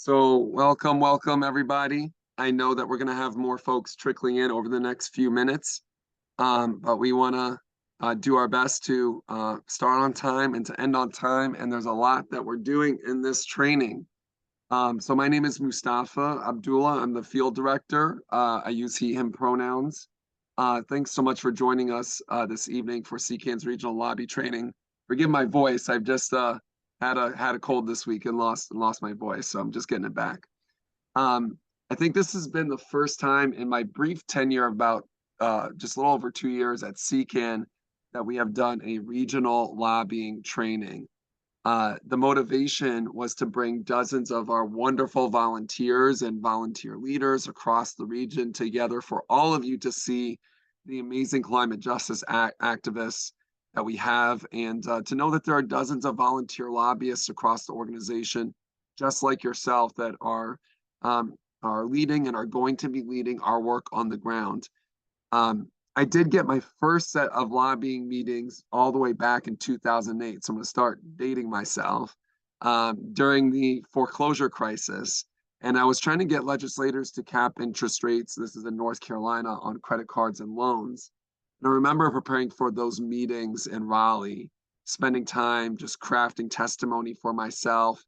So welcome everybody. I know that we're going to have more folks trickling in over the next few minutes, but we want to do our best to start on time and to end on time. And there's a lot that we're doing in this training. So my name is Mustafa Abdullah. I'm the field director. I use he, him pronouns. Thanks so much for joining us this evening for CCAN's regional lobby training. Forgive my voice. I've just had a cold this week and lost my voice, so I'm just getting it back. I think this has been the first time in my brief tenure of about just a little over 2 years at CCAN that we have done a regional lobbying training. The motivation was to bring dozens of our wonderful volunteers and volunteer leaders across the region together for all of you to see the amazing climate justice activists that we have, and to know that there are dozens of volunteer lobbyists across the organization, just like yourself, that are leading and are going to be leading our work on the ground. I did get my first set of lobbying meetings all the way back in 2008. So I'm going to start dating myself during the foreclosure crisis. And I was trying to get legislators to cap interest rates. This is in North Carolina on credit cards and loans. And I remember preparing for those meetings in Raleigh, spending time just crafting testimony for myself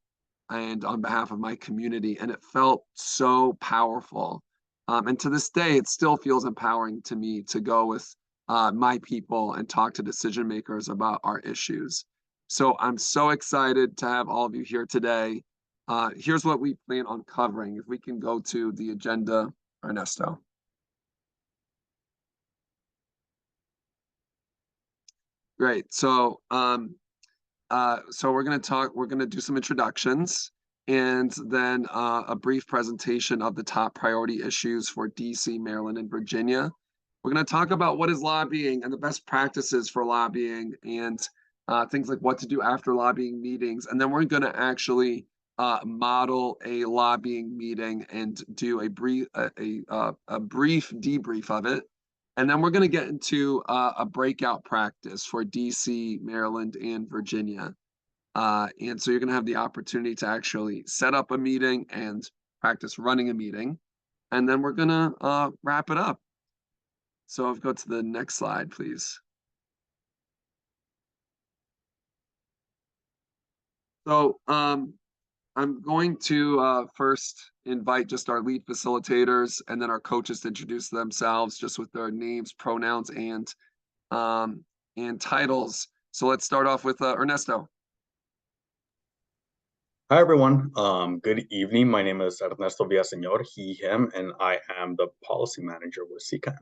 and on behalf of my community. And it felt so powerful. And to this day, it still feels empowering to me to go with my people and talk to decision makers about our issues. So I'm so excited to have all of you here today. Here's what we plan on covering. If we can go to the agenda, Ernesto. Great. So we're going to do some introductions, and then a brief presentation of the top priority issues for DC, Maryland, and Virginia. We're going to talk about what is lobbying and the best practices for lobbying, and things like what to do after lobbying meetings. And then we're going to actually model a lobbying meeting and do a brief debrief of it. And then we're going to get into a breakout practice for DC, Maryland, and Virginia. And so you're going to have the opportunity to actually set up a meeting and practice running a meeting. And then we're going to wrap it up. So I'll go to the next slide, please. So I'm going to first invite just our lead facilitators and then our coaches to introduce themselves just with their names, pronouns, and titles. So let's start off with Ernesto. Hi, everyone. Good evening. My name is Ernesto Villaseñor, he, him, and I am the policy manager with CCAN.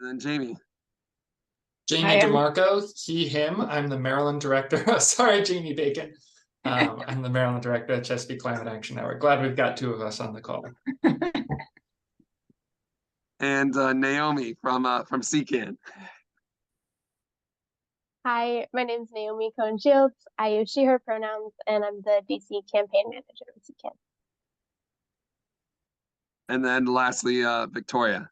And then Jamie. Jamie DeMarco, he, him. I'm the Maryland director. Sorry, Jamie Bacon. I'm the Maryland director at Chesapeake Climate Action Network. Glad we've got two of us on the call. And Naomi from CCAN. Hi, my name is Naomi Cohen-Shields. I use she, her pronouns, and I'm the DC campaign manager with CCAN. And then lastly, Victoria.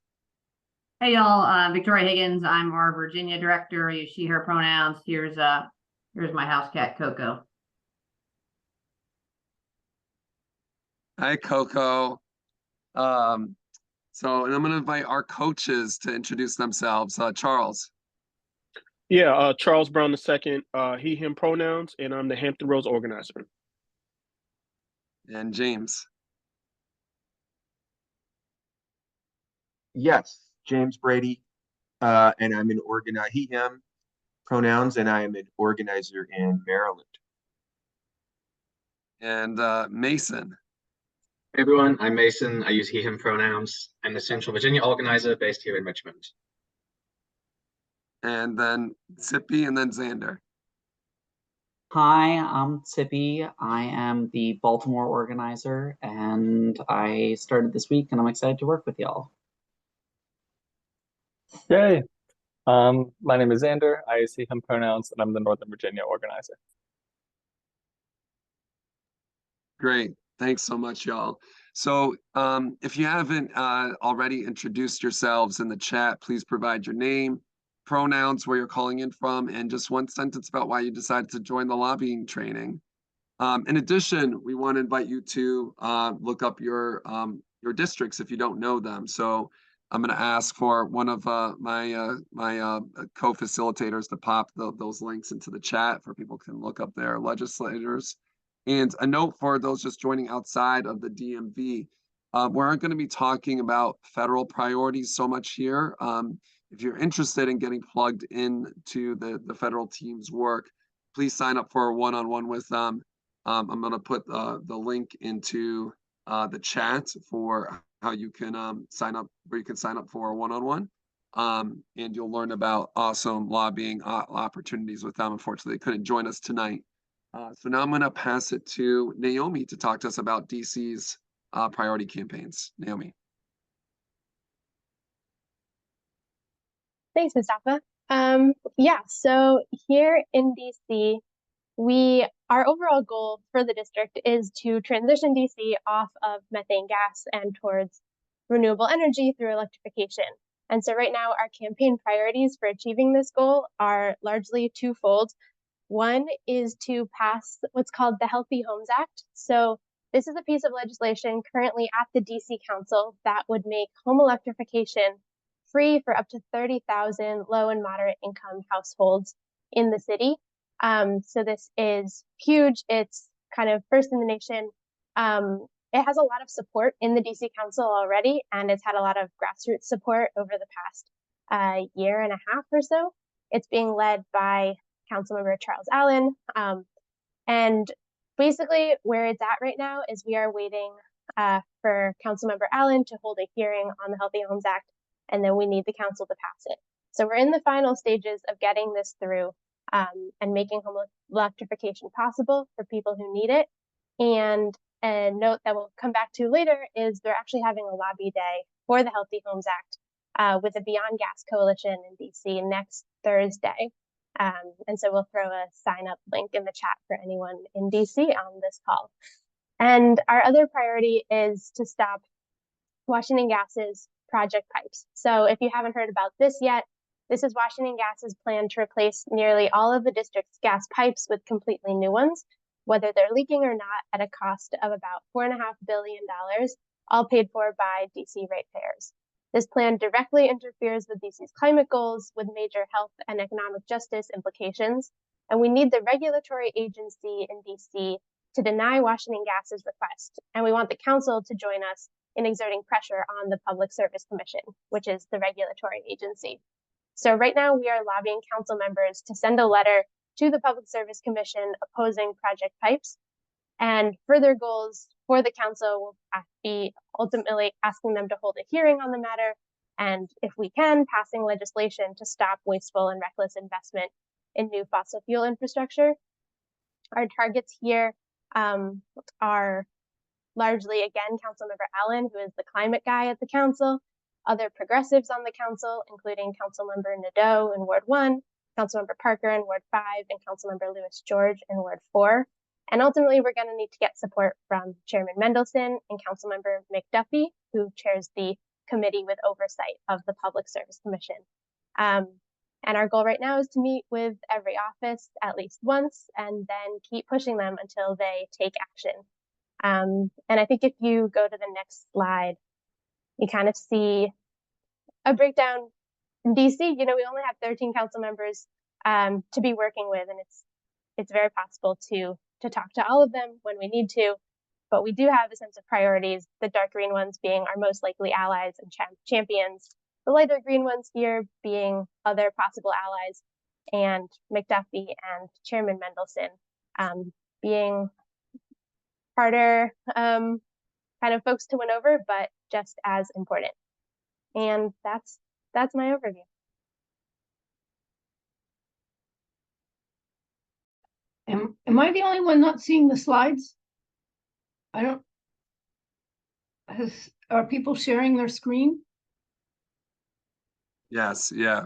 Hey, y'all. Victoria Higgins. I'm our Virginia director. I use she, her pronouns. Here's my house cat, Coco. Hi, Coco. And I'm going to invite our coaches to introduce themselves. Charles. Yeah, Charles Brown II, he, him pronouns, and I'm the Hampton Roads organizer. And James. Yes, James Brady, and I'm an organizer, he, him pronouns, and I am an organizer in Maryland. And Mason. Hey everyone, I'm Mason. I use he, him pronouns. I'm the Central Virginia organizer based here in Richmond. And then Sippy, and then Xander. Hi, I'm Sippy. I am the Baltimore organizer, and I started this week, and I'm excited to work with y'all. Yay! My name is Xander. I use he, him pronouns, and I'm the Northern Virginia organizer. Great. Thanks so much, y'all. So if you haven't already introduced yourselves in the chat, please provide your name, pronouns, where you're calling in from, and just one sentence about why you decided to join the lobbying training. In addition, we want to invite you to look up your districts if you don't know them. So I'm going to ask for one of my co-facilitators to pop those links into the chat for people can look up their legislators. And a note for those just joining outside of the DMV, we aren't going to be talking about federal priorities so much here. If you're interested in getting plugged into the federal team's work, please sign up for a one-on-one with them. I'm going to put the link into the chat for how you can sign up, where you can sign up for a one-on-one. And you'll learn about awesome lobbying opportunities with them. Unfortunately, they couldn't join us tonight. So now I'm going to pass it to Naomi to talk to us about DC's priority campaigns. Naomi. Thanks, Mustafa. Yeah, so here in DC, our overall goal for the district is to transition DC off of methane gas and towards renewable energy through electrification. And so right now, our campaign priorities for achieving this goal are largely twofold. One is to pass what's called the Healthy Homes Act. So this is a piece of legislation currently at the DC Council that would make home electrification free for up to 30,000 low and moderate income households in the city. So this is huge. It's kind of first in the nation. It has a lot of support in the DC Council already, and it's had a lot of grassroots support over the past year and a half or so. It's being led by Councilmember Charles Allen. And basically where it's at right now is we are waiting for Councilmember Allen to hold a hearing on the Healthy Homes Act, and then we need the council to pass it. So we're in the final stages of getting this through and making home electrification possible for people who need it. And a note that we'll come back to later is they're actually having a lobby day for the Healthy Homes Act with the Beyond Gas Coalition in DC next Thursday. And so we'll throw a sign up link in the chat for anyone in DC on this call. And our other priority is to stop Washington Gas's project pipes. So if you haven't heard about this yet, this is Washington Gas's plan to replace nearly all of the district's gas pipes with completely new ones, whether they're leaking or not, at a cost of about $4.5 billion, all paid for by DC ratepayers. This plan directly interferes with DC's climate goals with major health and economic justice implications, and we need the regulatory agency in DC to deny Washington Gas's request, and we want the council to join us in exerting pressure on the Public Service Commission, which is the regulatory agency. So right now we are lobbying council members to send a letter to the Public Service Commission opposing Project Pipes, and further goals for the council will be ultimately asking them to hold a hearing on the matter, and if we can, passing legislation to stop wasteful and reckless investment in new fossil fuel infrastructure. Our targets here are largely, again, Councilmember Allen, who is the climate guy at the council, other progressives on the council, including Councilmember Nadeau in Ward 1, Councilmember Parker in Ward 5, and Councilmember Lewis George in Ward 4. And ultimately, we're going to need to get support from Chairman Mendelson and Councilmember McDuffie, who chairs the committee with oversight of the Public Service Commission. And our goal right now is to meet with every office at least once and then keep pushing them until they take action. And I think if you go to the next slide, you kind of see a breakdown in DC. You know, we only have 13 council members to be working with, and it's very possible to talk to all of them when we need to, but we do have a sense of priorities, the dark green ones being our most likely allies and champions, the lighter green ones here being other possible allies, and McDuffie and Chairman Mendelson being harder kind of folks to win over, but just as important. And that's my overview. Am I the only one not seeing the slides? Are people sharing their screen? Yes, yeah.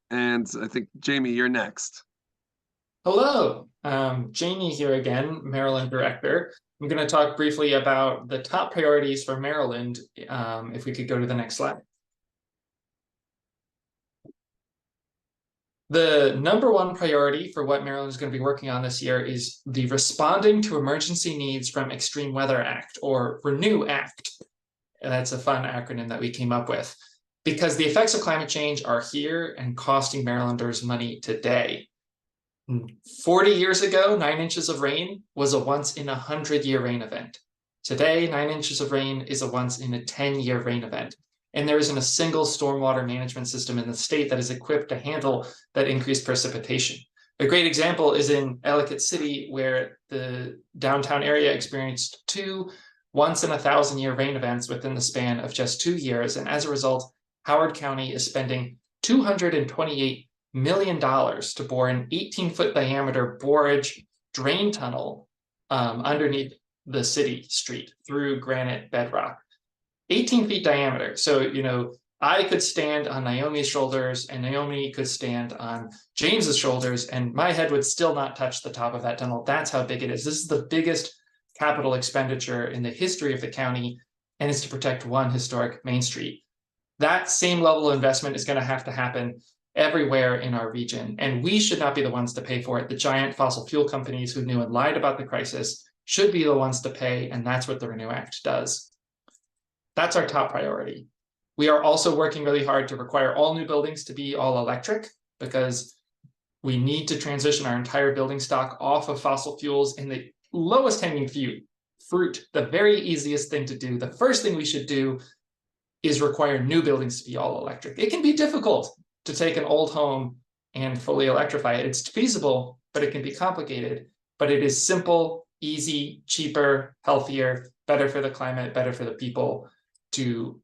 And I think, Jamie, you're next. Hello, Jamie here again, Maryland Director. I'm going to talk briefly about the top priorities for Maryland. If we could go to the next slide. The number one priority for what Maryland is going to be working on this year is the Responding to Emergency Needs from Extreme Weather Act, or RENEW Act. And that's a fun acronym that we came up with, because the effects of climate change are here and costing Marylanders money today. 40 years ago, 9 inches of rain was a once in 100-year rain event. Today, 9 inches of rain is a once in a 10-year rain event. And there isn't a single stormwater management system in the state that is equipped to handle that increased precipitation. A great example is in Ellicott City, where the downtown area experienced 2 once in a 1,000-year rain events within the span of just 2 years. And as a result, Howard County is spending $228 million to bore an 18-foot diameter borage drain tunnel underneath the city street through granite bedrock. 18 feet diameter. So, you know, I could stand on Naomi's shoulders and Naomi could stand on James's shoulders, and my head would still not touch the top of that tunnel. That's how big it is. This is the biggest capital expenditure in the history of the county, and it's to protect one historic Main Street. That same level of investment is going to happen everywhere in our region, and we should not be the ones to pay for it. The giant fossil fuel companies who knew and lied about the crisis should be the ones to pay, and that's what the RENEW Act does. That's our top priority. We are also working really hard to require all new buildings to be all electric, because we need to transition our entire building stock off of fossil fuels. In the lowest hanging fruit, the very easiest thing to do, the first thing we should do is require new buildings to be all electric. It can be difficult to take an old home and fully electrify it. It's feasible, but it can be complicated. But it is simple, easy, cheaper, healthier, better for the climate, better for the people to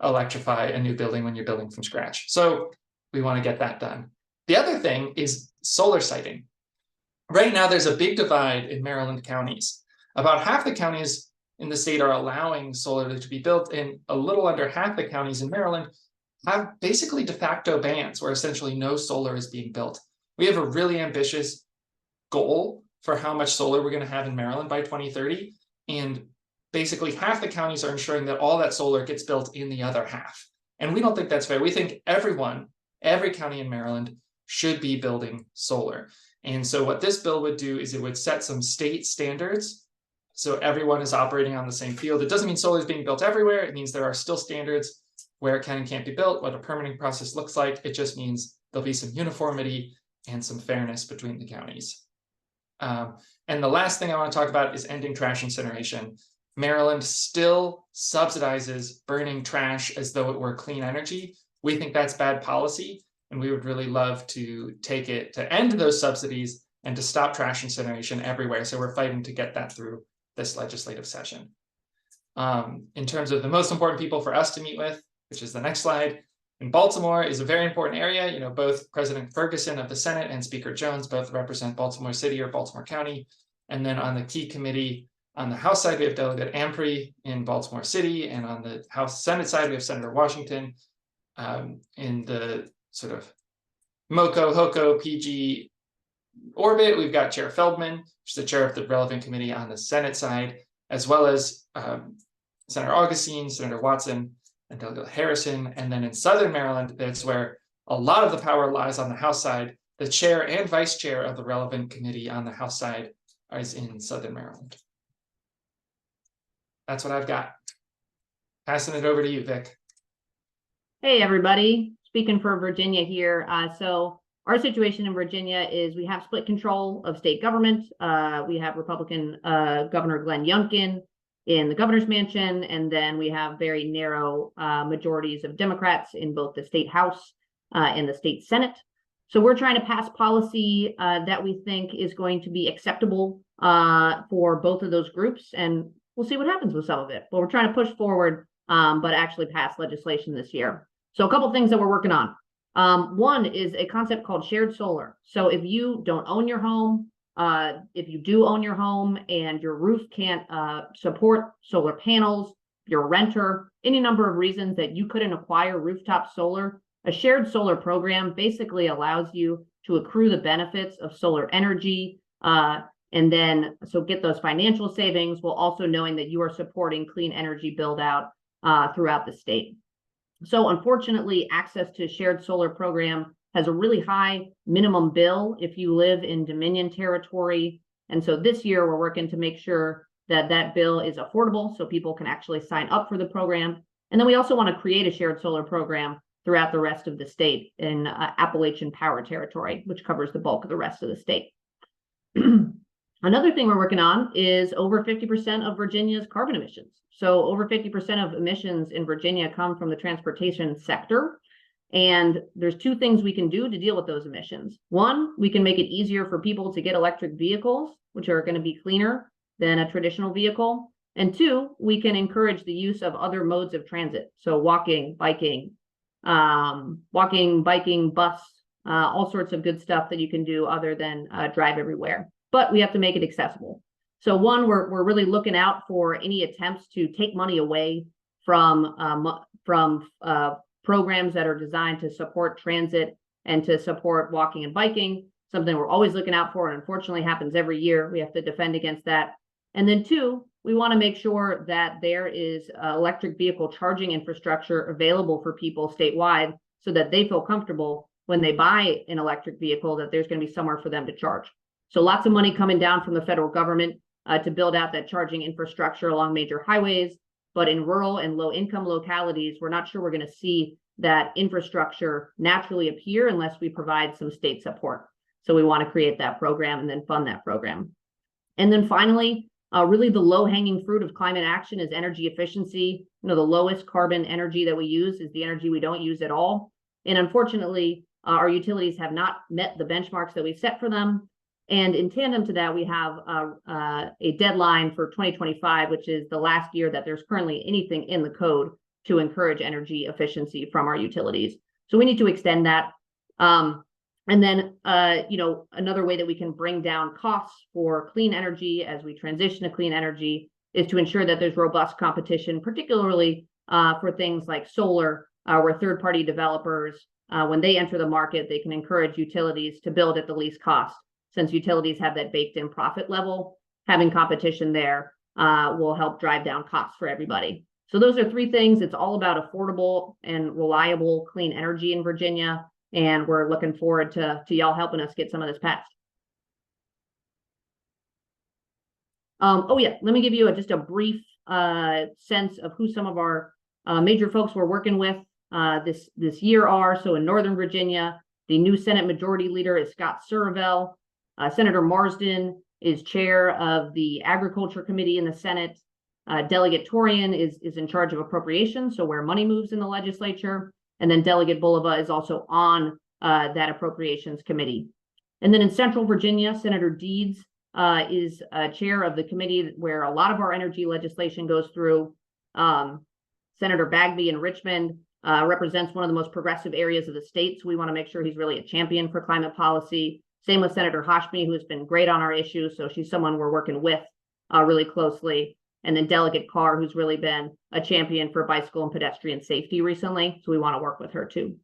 electrify a new building when you're building from scratch. So we want to get that done. The other thing is solar siting. Right now, there's a big divide in Maryland counties. About half the counties in the state are allowing solar to be built, and a little under half the counties in Maryland have basically de facto bans where essentially no solar is being built. We have a really ambitious goal for how much solar we're going to have in Maryland by 2030. And basically half the counties are ensuring that all that solar gets built in the other half. And we don't think that's fair. We think every county in Maryland should be building solar. And so what this bill would do is it would set some state standards, so everyone is operating on the same field. It doesn't mean solar is being built everywhere. It means there are still standards where it can and can't be built, what a permitting process looks like. It just means there'll be some uniformity and some fairness between the counties. And the last thing I want to talk about is ending trash incineration. Maryland still subsidizes burning trash as though it were clean energy. We think that's bad policy, and we would really love to take it to end those subsidies and to stop trash incineration everywhere. So we're fighting to get that through this legislative session. In terms of the most important people for us to meet with, which is the next slide, in Baltimore is a very important area. You know, both President Ferguson of the Senate and Speaker Jones both represent Baltimore City or Baltimore County. And then on the key committee, on the House side, we have Delegate Ampry in Baltimore City, and on the Senate side, we have Senator Washington. In the sort of MoCo, HOCO, PG orbit, we've got Chair Feldman, who's the chair of the relevant committee on the Senate side, as well as Senator Augustine, Senator Watson, and Delegate Harrison. And then in Southern Maryland, that's where a lot of the power lies on the House side. The chair and vice chair of the relevant committee on the House side is in Southern Maryland. That's what I've got. Passing it over to you, Vic. Hey, everybody. Speaking for Virginia here. So our situation in Virginia is we have split control of state government. We have Republican Governor Glenn Youngkin in the governor's mansion, and then we have very narrow majorities of Democrats in both the state House and the state Senate. So we're trying to pass policy that we think is going to be acceptable for both of those groups, and we'll see what happens with some of it. But we're trying to push forward, but actually pass legislation this year. So a couple of things that we're working on. One is a concept called shared solar. So if you don't own your home, if you do own your home and your roof can't support solar panels, you're a renter, any number of reasons that you couldn't acquire rooftop solar, a shared solar program basically allows you to accrue the benefits of solar energy, and then so get those financial savings while also knowing that you are supporting clean energy build out throughout the state. So unfortunately, access to shared solar program has a really high minimum bill if you live in Dominion territory. And so this year we're working to make sure that that bill is affordable so people can actually sign up for the program. And then we also want to create a shared solar program throughout the rest of the state in Appalachian Power Territory, which covers the bulk of the rest of the state. Another thing we're working on is over 50% of Virginia's carbon emissions. So over 50% of emissions in Virginia come from the transportation sector. And there's two things we can do to deal with those emissions. One, we can make it easier for people to get electric vehicles, which are going to be cleaner than a traditional vehicle. And two, we can encourage the use of other modes of transit. So walking, biking, bus, all sorts of good stuff that you can do other than drive everywhere. But we have to make it accessible. So one, we're really looking out for any attempts to take money away from programs that are designed to support transit and to support walking and biking, something we're always looking out for and unfortunately happens every year. We have to defend against that. And then two, we want to make sure that there is electric vehicle charging infrastructure available for people statewide so that they feel comfortable when they buy an electric vehicle that there's going to be somewhere for them to charge. So lots of money coming down from the federal government to build out that charging infrastructure along major highways. But in rural and low income localities, we're not sure we're going to see that infrastructure naturally appear unless we provide some state support. So we want to create that program and then fund that program. And then finally, really the low hanging fruit of climate action is energy efficiency. You know, the lowest carbon energy that we use is the energy we don't use at all. And unfortunately, our utilities have not met the benchmarks that we set for them. And in tandem to that, we have a deadline for 2025, which is the last year that there's currently anything in the code to encourage energy efficiency from our utilities. So we need to extend that. And then, you know, another way that we can bring down costs for clean energy as we transition to clean energy is to ensure that there's robust competition, particularly for things like solar, where third-party developers, when they enter the market, they can encourage utilities to build at the least cost. Since utilities have that baked-in profit level, having competition there will help drive down costs for everybody. So those are three things. It's all about affordable and reliable clean energy in Virginia. And we're looking forward to y'all helping us get some of this passed. Oh yeah, let me give you just a brief sense of who some of our major folks we're working with this year are. So in Northern Virginia, the new Senate Majority Leader is Scott Surivel. Senator Marsden is chair of the Agriculture Committee in the Senate. Delegate Torian is in charge of appropriations, so where money moves in the legislature. And then Delegate Bulova is also on that appropriations committee. And then in Central Virginia, Senator Deeds is chair of the committee where a lot of our energy legislation goes through. Senator Bagby in Richmond represents one of the most progressive areas of the state, so we want to make sure he's really a champion for climate policy. Same with Senator Hashmi, who has been great on our issues, so she's someone we're working with really closely. And then Delegate Carr, who's really been a champion for bicycle and pedestrian safety recently, so we want to work with her too.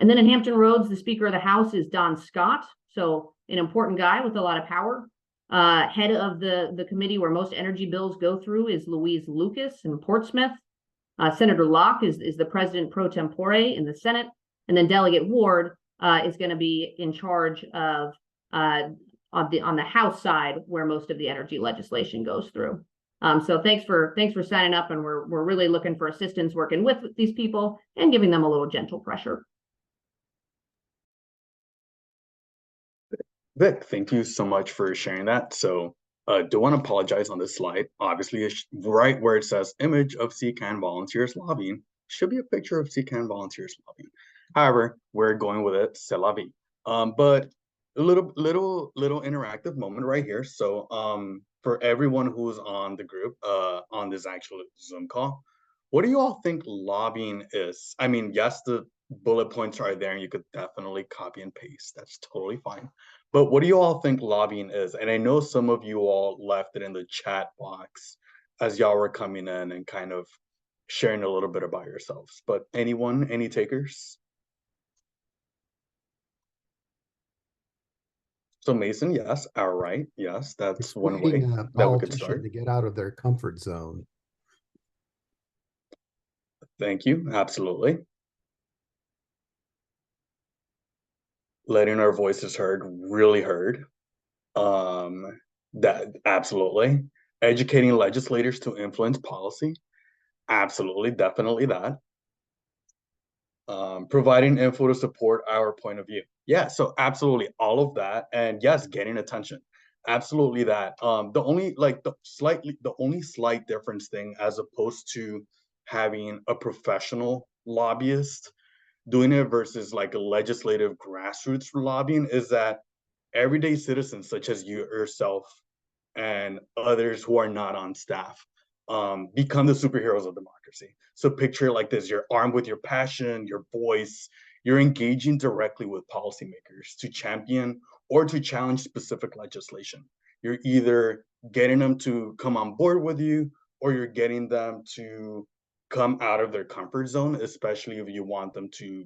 And then in Hampton Roads, the Speaker of the House is Don Scott, so an important guy with a lot of power. Head of the committee where most energy bills go through is Louise Lucas in Portsmouth. Senator Locke is the president pro tempore in the Senate. And then Delegate Ward is going to be in charge of on the House side where most of the energy legislation goes through. So thanks for signing up, and we're really looking for assistance working with these people and giving them a little gentle pressure. Vic, thank you so much for sharing that. So do want to apologize on this slide. Obviously, right where it says image of CCAN volunteers lobbying should be a picture of CCAN volunteers lobbying. However, we're going with it, c'est la vie. But a little interactive moment right here. So for everyone who's on the group, on this actual Zoom call, what do you all think lobbying is? I mean, yes, the bullet points are there and you could definitely copy and paste. That's totally fine. But what do you all think lobbying is? And I know some of you all left it in the chat box as y'all were coming in and kind of sharing a little bit about yourselves. But anyone, any takers? So Mason, yes. All right. Yes, that's one way that we could start. To get out of their comfort zone. Thank you. Absolutely. letting our voices heard, really heard. That absolutely. Educating legislators to influence policy, absolutely, definitely that. Providing info to support our point of view. Yeah, so absolutely all of that. And yes, getting attention. Absolutely that. The only slight difference thing as opposed to having a professional lobbyist doing it versus like a legislative grassroots lobbying is that everyday citizens such as you yourself and others who are not on staff become the superheroes of democracy. So picture it like this: you're armed with your passion, your voice, you're engaging directly with policymakers to champion or to challenge specific legislation. You're either getting them to come on board with you, or you're getting them to come out of their comfort zone, especially if you want them to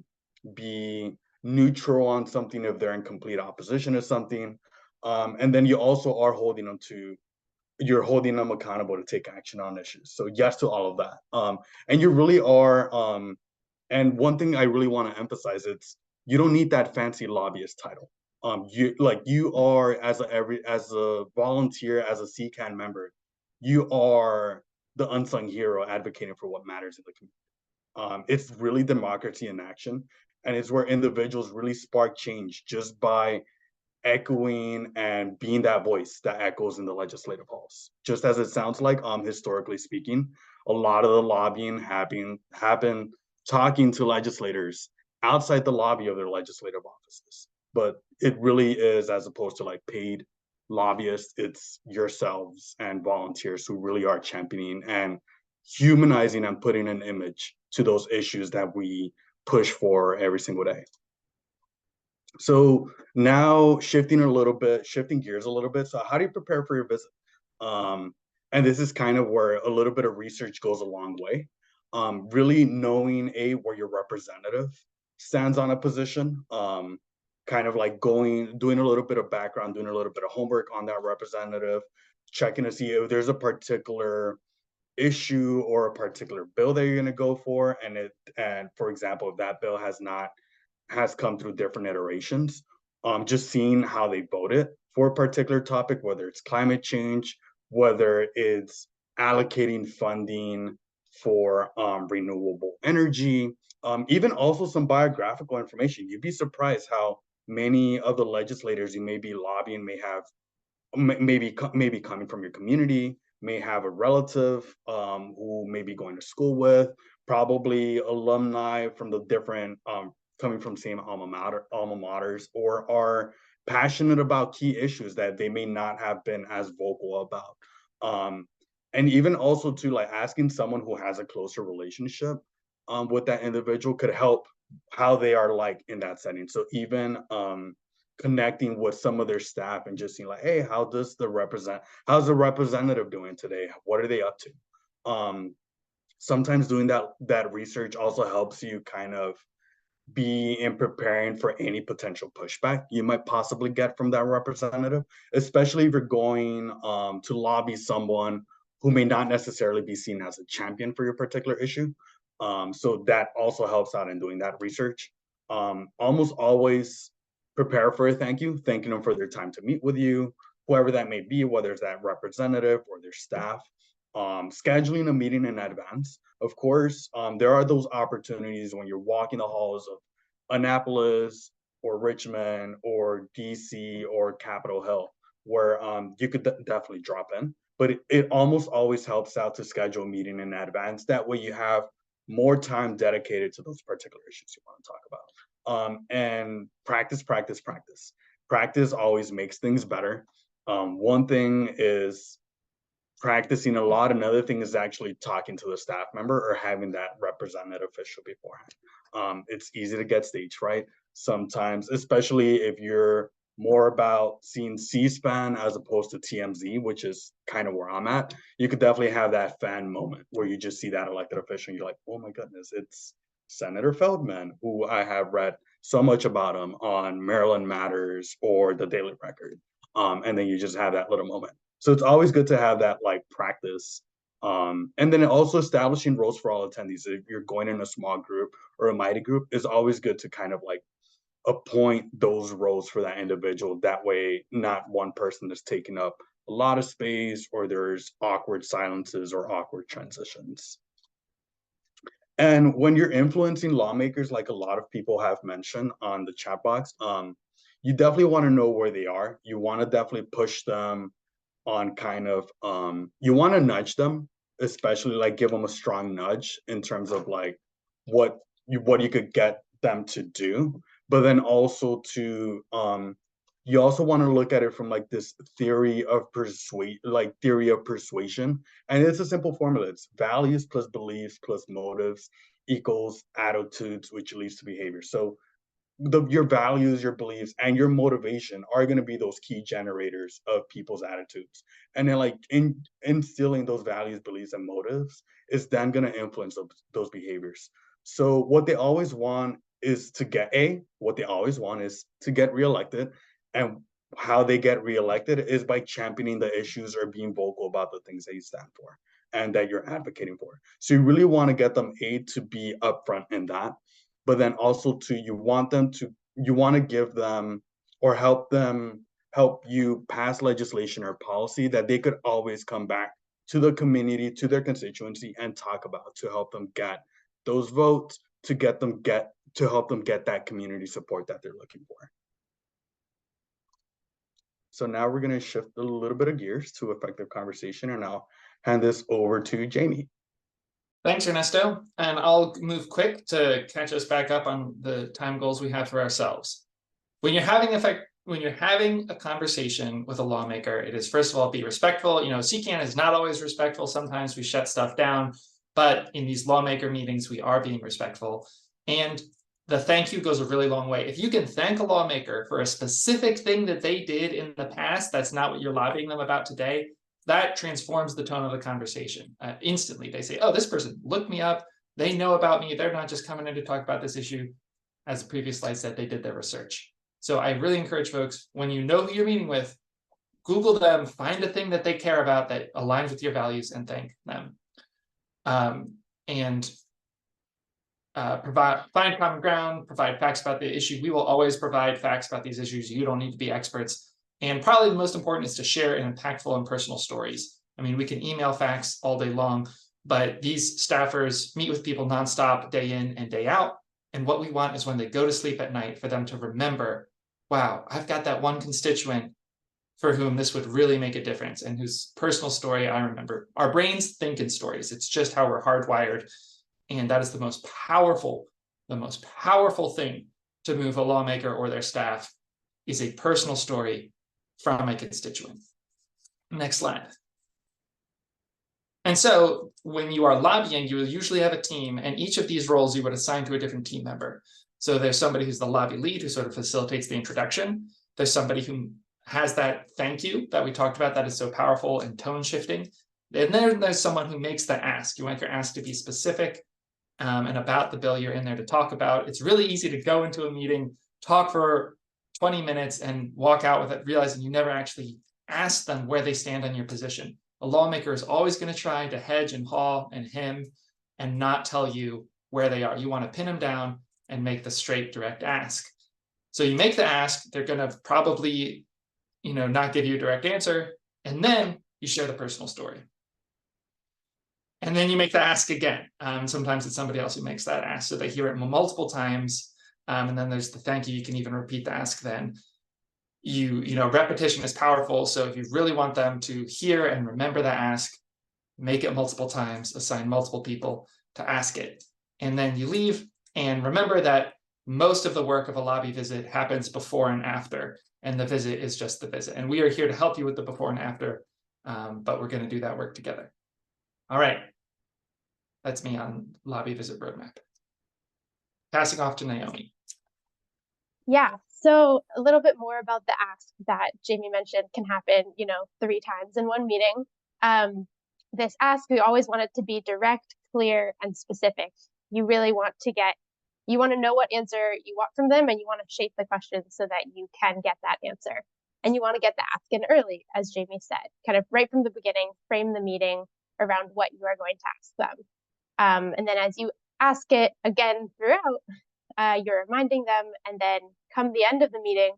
be neutral on something if they're in complete opposition to something. And then you also are you're holding them accountable to take action on issues. So yes to all of that. And you really are, and one thing I really want to emphasize, it's you don't need that fancy lobbyist title. You are as a volunteer, as a CCAN member, you are the unsung hero advocating for what matters in the community. It's really democracy in action, and it's where individuals really spark change just by echoing and being that voice that echoes in the legislative halls. Just as it sounds like, historically speaking, a lot of the lobbying happened talking to legislators outside the lobby of their legislative offices. But it really is, as opposed to like paid lobbyists, it's yourselves and volunteers who really are championing and humanizing and putting an image to those issues that we push for every single day. So now shifting gears a little bit. So how do you prepare for your visit? And this is kind of where a little bit of research goes a long way. Really knowing where your representative stands on a position, kind of like doing a little bit of background, doing a little bit of homework on that representative, checking to see if there's a particular issue or a particular bill that you're going to go for, and for example, if that bill has come through different iterations, just seeing how they voted for a particular topic, whether it's climate change, whether it's allocating funding for renewable energy, even also some biographical information. You'd be surprised how many of the legislators you may be lobbying maybe coming from your community, may have a relative who may be going to school with, probably alumni from the different coming from same alma maters, or are passionate about key issues that they may not have been as vocal about. And even also to like asking someone who has a closer relationship with that individual could help how they are like in that setting. So even connecting with some of their staff and just seeing like, hey, how's the representative doing today? What are they up to? Sometimes doing that research also helps you kind of be in preparing for any potential pushback you might possibly get from that representative, especially if you're going to lobby someone who may not necessarily be seen as a champion for your particular issue. So that also helps out in doing that research. Almost always prepare for a thanking them for their time to meet with you, whoever that may be, whether it's that representative or their staff. Scheduling a meeting in advance. Of course, there are those opportunities when you're walking the halls of Annapolis or Richmond or DC or Capitol Hill, where you could definitely drop in. But it almost always helps out to schedule a meeting in advance. That way you have more time dedicated to those particular issues you want to talk about. And practice. Practice always makes things better. One thing is practicing a lot. Another thing is actually talking to the staff member or having that representative official beforehand. It's easy to get stage fright sometimes, especially if you're more about seeing C-SPAN as opposed to TMZ, which is kind of where I'm at. You could definitely have that fan moment where you just see that elected official and you're like, oh my goodness, it's Senator Feldman, who I have read so much about him on Maryland Matters or the Daily Record. And then you just have that little moment. So it's always good to have that like practice. And then also establishing roles for all attendees. If you're going in a small group or a mighty group, is always good to kind of like appoint those roles for that individual. That way, not one person is taking up a lot of space, or there's awkward silences or awkward transitions. And when you're influencing lawmakers, like a lot of people have mentioned on the chat box, you definitely want to know where they are. You want to definitely push them on kind of, you want to nudge them, especially like give them a strong nudge in terms of like what you could get them to do. But then also to, you also want to look at it from like this theory of persuasion, and it's a simple formula. It's values plus beliefs plus motives equals attitudes, which leads to behavior. So your values, your beliefs, and your motivation are going to be those key generators of people's attitudes. And then like instilling those values, beliefs, and motives is then going to influence those behaviors. So what they always want is to get reelected. And how they get reelected is by championing the issues or being vocal about the things that you stand for and that you're advocating for. So you really want to get them to be upfront in that, but then also you want to give them or help you pass legislation or policy that they could always come back to the community, to their constituency, and talk about, to help them get those votes, to help them get that community support that they're looking for. So now we're going to shift a little bit of gears to effective conversation, and I'll hand this over to Jamie. Thanks, Ernesto. And I'll move quick to catch us back up on the time goals we have for ourselves. When you're having a conversation with a lawmaker, it is, first of all, be respectful. You know, CCAN is not always respectful. Sometimes we shut stuff down, but in these lawmaker meetings, we are being respectful. And the thank you goes a really long way. If you can thank a lawmaker for a specific thing that they did in the past, that's not what you're lobbying them about today, that transforms the tone of the conversation. Instantly, they say, oh, this person looked me up. They know about me. They're not just coming in to talk about this issue. As the previous slide said, they did their research. So I really encourage folks, when you know who you're meeting with, Google them, find a thing that they care about that aligns with your values, and thank them. Find common ground, provide facts about the issue. We will always provide facts about these issues. You don't need to be experts. And probably the most important is to share impactful and personal stories. I mean, we can email facts all day long, but these staffers meet with people nonstop, day in and day out. And what we want is when they go to sleep at night for them to remember, wow, I've got that one constituent for whom this would really make a difference and whose personal story I remember. Our brains think in stories. It's just how we're hardwired. And that is the most powerful thing to move a lawmaker or their staff is a personal story from a constituent. Next slide. And so when you are lobbying, you will usually have a team, and each of these roles you would assign to a different team member. So there's somebody who's the lobby lead who sort of facilitates the introduction. There's somebody who has that thank you that we talked about that is so powerful and tone shifting. And then there's someone who makes the ask. You want your ask to be specific and about the bill you're in there to talk about. It's really easy to go into a meeting, talk for 20 minutes and walk out with it, realizing you never actually asked them where they stand on your position. A lawmaker is always going to try to hedge and haw and hem and not tell you where they are. You want to pin them down and make the straight, direct ask. So you make the ask, they're going to probably, not give you a direct answer. And then you share the personal story. And then you make the ask again. Sometimes it's somebody else who makes that ask, so they hear it multiple times. And then there's the thank you. You can even repeat the ask then. Repetition is powerful. So if you really want them to hear and remember the ask, make it multiple times, assign multiple people to ask it. And then you leave, and remember that most of the work of a lobby visit happens before and after, and the visit is just the visit. And we are here to help you with the before and after, but we're going to do that work together. All right, that's me on lobby visit roadmap. Passing off to Naomi. Yeah, so a little bit more about the ask that Jamie mentioned can happen, 3 times in one meeting. This ask, we always want it to be direct, clear, and specific. You really want to know what answer you want from them, and you want to shape the question so that you can get that answer. And you want to get the ask in early, as Jamie said, kind of right from the beginning, frame the meeting around what you are going to ask them. And then as you ask it again throughout, you're reminding them, and then come the end of the meeting,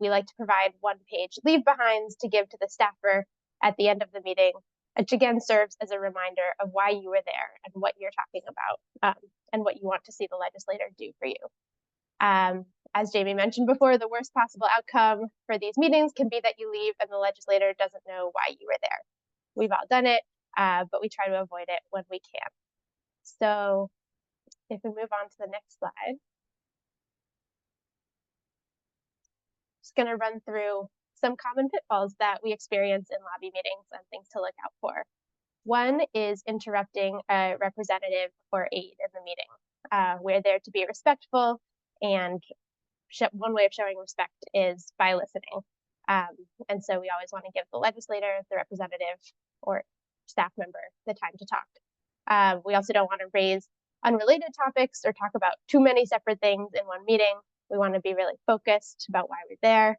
we like to provide one-page leave-behinds to give to the staffer at the end of the meeting, which again serves as a reminder of why you were there and what you're talking about, and what you want to see the legislator do for you. As Jamie mentioned before, the worst possible outcome for these meetings can be that you leave and the legislator doesn't know why you were there. We've all done it, but we try to avoid it when we can. So if we move on to the next slide. Just going to run through some common pitfalls that we experience in lobby meetings and things to look out for. One is interrupting a representative or aide in the meeting. We're there to be respectful, and one way of showing respect is by listening. And so we always want to give the legislator, the representative, or staff member the time to talk. We also don't want to raise unrelated topics or talk about too many separate things in one meeting. We want to be really focused about why we're there.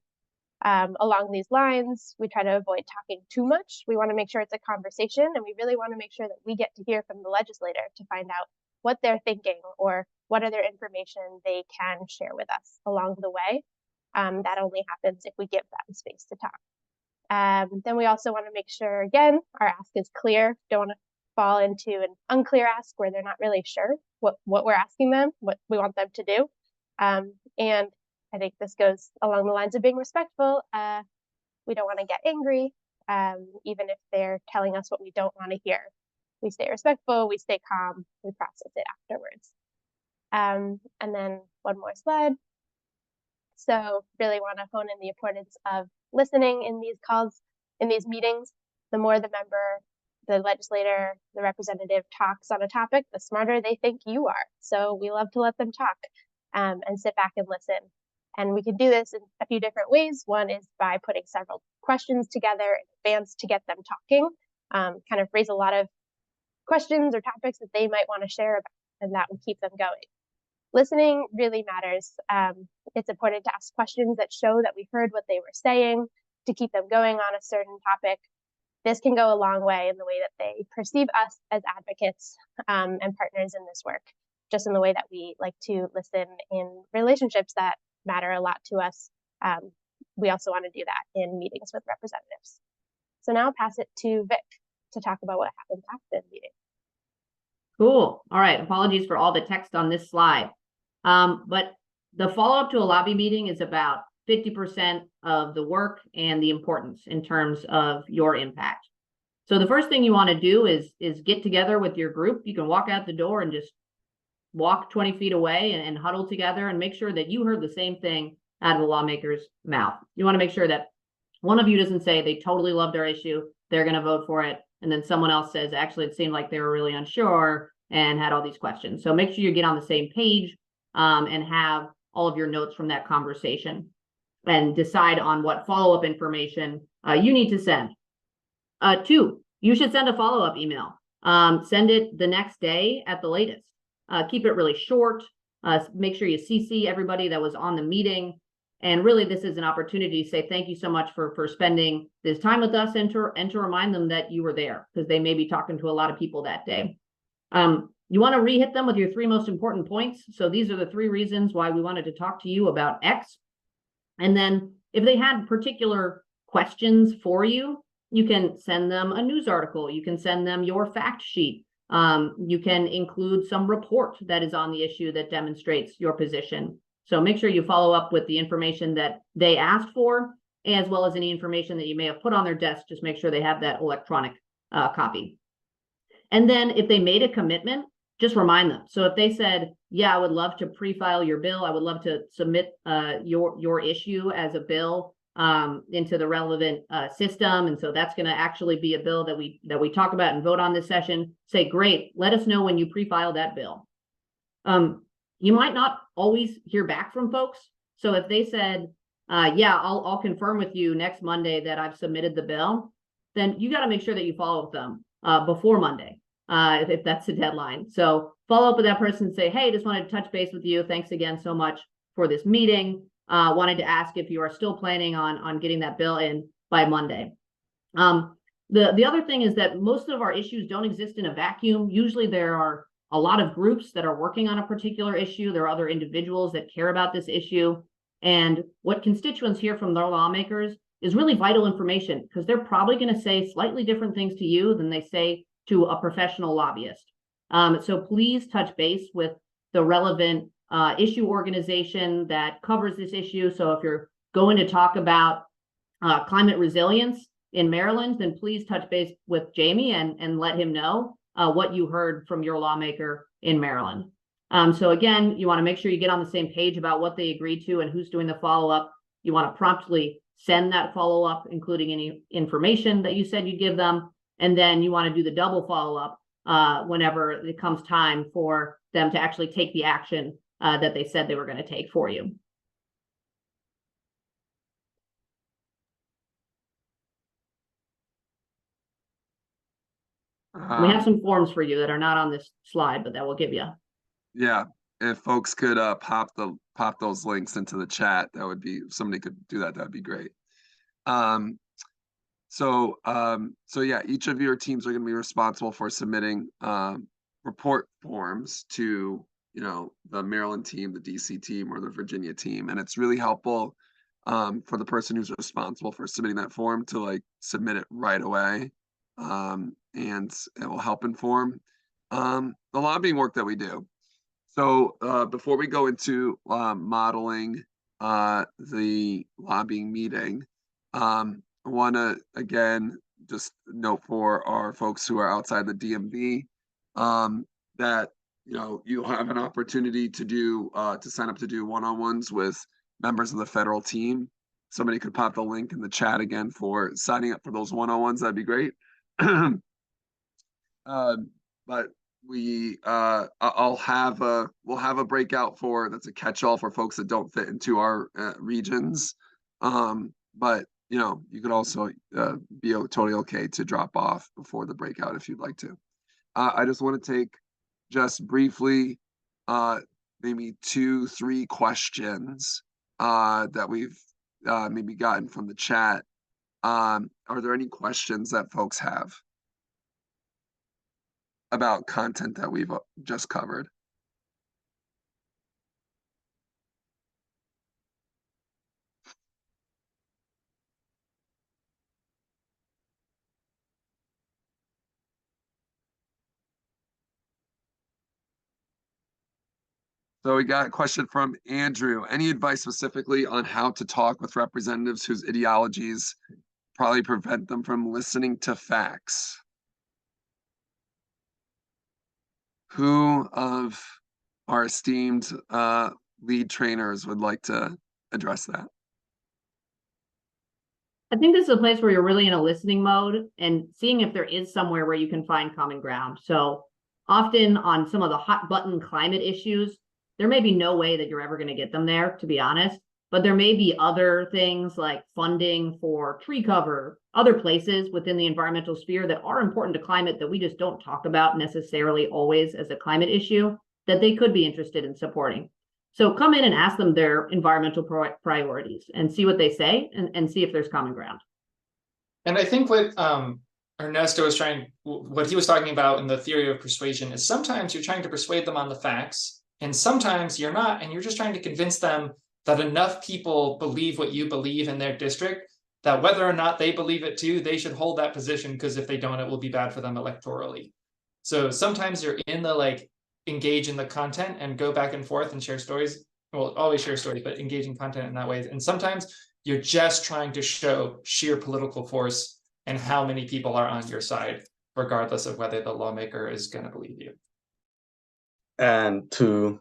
Along these lines, we try to avoid talking too much. We want to make sure it's a conversation, and we really want to make sure that we get to hear from the legislator to find out what they're thinking or what other information they can share with us along the way. That only happens if we give them space to talk. Then we also want to make sure, again, our ask is clear. Don't want to fall into an unclear ask where they're not really sure what we're asking them, what we want them to do. And I think this goes along the lines of being respectful. We don't want to get angry, even if they're telling us what we don't want to hear. We stay respectful, we stay calm, we process it afterwards. And then one more slide. So really want to hone in the importance of listening in these calls, in these meetings. The more the member, the legislator, the representative talks on a topic, the smarter they think you are. So we love to let them talk and sit back and listen. And we can do this in a few different ways. One is by putting several questions together in advance to get them talking, kind of raise a lot of questions or topics that they might want to share about, and that will keep them going. Listening really matters. It's important to ask questions that show that we heard what they were saying to keep them going on a certain topic. This can go a long way in the way that they perceive us as advocates and partners in this work, just in the way that we like to listen in relationships that matter a lot to us. We also want to do that in meetings with representatives. So now I'll pass it to Vic to talk about what happens after the meeting. Cool. All right. Apologies for all the text on this slide. But the follow-up to a lobby meeting is about 50% of the work and the importance in terms of your impact. So the first thing you want to do is get together with your group. You can walk out the door and just walk 20 feet away and huddle together and make sure that you heard the same thing out of the lawmaker's mouth. You want to make sure that one of you doesn't say they totally loved our issue, they're going to vote for it, and then someone else says, actually, it seemed like they were really unsure and had all these questions. So make sure you get on the same page and have all of your notes from that conversation and decide on what follow-up information you need to send. 2, you should send a follow-up email. Send it the next day at the latest. Keep it really short. Make sure you CC everybody that was on the meeting. And really, this is an opportunity to say thank you so much for spending this time with us and to remind them that you were there, because they may be talking to a lot of people that day. You want to re-hit them with your 3 most important points. So these are the 3 reasons why we wanted to talk to you about X. And then if they had particular questions for you, you can send them a news article. You can send them your fact sheet. You can include some report that is on the issue that demonstrates your position. So make sure you follow up with the information that they asked for, as well as any information that you may have put on their desk. Just make sure they have that electronic copy. And then if they made a commitment, just remind them. So if they said, yeah, I would love to pre-file your bill, I would love to submit your issue as a bill into the relevant system, and so that's going to actually be a bill that we talk about and vote on this session, say, great, let us know when you pre-file that bill. You might not always hear back from folks. So if they said, yeah, I'll confirm with you next Monday that I've submitted the bill, then you got to make sure that you follow up with them before Monday, if that's the deadline. So follow up with that person and say, hey, just wanted to touch base with you. Thanks again so much for this meeting. Wanted to ask if you are still planning on getting that bill in by Monday. The other thing is that most of our issues don't exist in a vacuum. Usually there are a lot of groups that are working on a particular issue. There are other individuals that care about this issue. And what constituents hear from their lawmakers is really vital information, because they're probably going to say slightly different things to you than they say to a professional lobbyist. So please touch base with the relevant issue organization that covers this issue. So if you're going to talk about climate resilience in Maryland, then please touch base with Jamie and let him know what you heard from your lawmaker in Maryland. So again, you want to make sure you get on the same page about what they agreed to and who's doing the follow-up. You want to promptly send that follow-up, including any information that you said you'd give them. And then you want to do the double follow-up whenever it comes time for them to actually take the action that they said they were going to take for you. We have some forms for you that are not on this slide, but that will give you. Yeah, if folks could pop those links into the chat, that would be, if somebody could do that, that'd be great. So yeah, each of your teams are going to be responsible for submitting report forms to, you know, the Maryland team, the DC team, or the Virginia team, and it's really helpful for the person who's responsible for submitting that form to like submit it right away, and it will help inform the lobbying work that we do. So before we go into modeling the lobbying meeting, I want to again just note for our folks who are outside the DMV that, you know, you'll have an opportunity to do to sign up to do one-on-ones with members of the federal team. Somebody could pop the link in the chat again for signing up for those one-on-ones. That'd be great. But we'll have a breakout for, that's a catch-all for folks that don't fit into our regions. But you know, you could also be totally okay to drop off before the breakout if you'd like to. I just want to take just briefly maybe 2-3 questions that we've maybe gotten from the chat. Are there any questions that folks have about content that we've just covered? So we got a question from Andrew. Any advice specifically on how to talk with representatives whose ideologies probably prevent them from listening to facts? Who of our esteemed lead trainers would like to address that? I think this is a place where you're really in a listening mode and seeing if there is somewhere where you can find common ground. So often on some of the hot button climate issues, there may be no way that you're ever going to get them there, to be honest, but there may be other things like funding for tree cover, other places within the environmental sphere that are important to climate that we just don't talk about necessarily always as a climate issue that they could be interested in supporting. So come in and ask them their environmental priorities and see what they say and see if there's common ground. And I think what Ernesto was what he was talking about in the theory of persuasion is sometimes you're trying to persuade them on the facts, and sometimes you're not, and you're just trying to convince them that enough people believe what you believe in their district, that whether or not they believe it too, they should hold that position, because if they don't, it will be bad for them electorally. So sometimes you're in the like, engage in the content and go back and forth and share stories. Well, always share stories, but engage in content in that way. And sometimes you're just trying to show sheer political force and how many people are on your side, regardless of whether the lawmaker is going to believe you. And to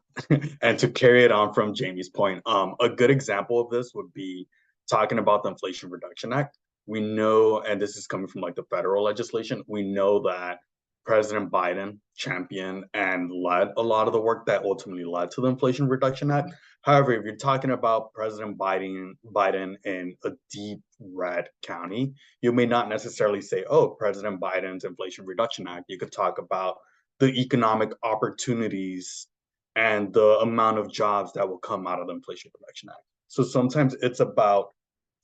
carry it on from Jamie's point, a good example of this would be talking about the Inflation Reduction Act. We know, and this is coming from like the federal legislation, we know that President Biden championed and led a lot of the work that ultimately led to the Inflation Reduction Act. However, if you're talking about President Biden in a deep red county, you may not necessarily say, oh, President Biden's Inflation Reduction Act. You could talk about the economic opportunities and the amount of jobs that will come out of the Inflation Reduction Act. So sometimes it's about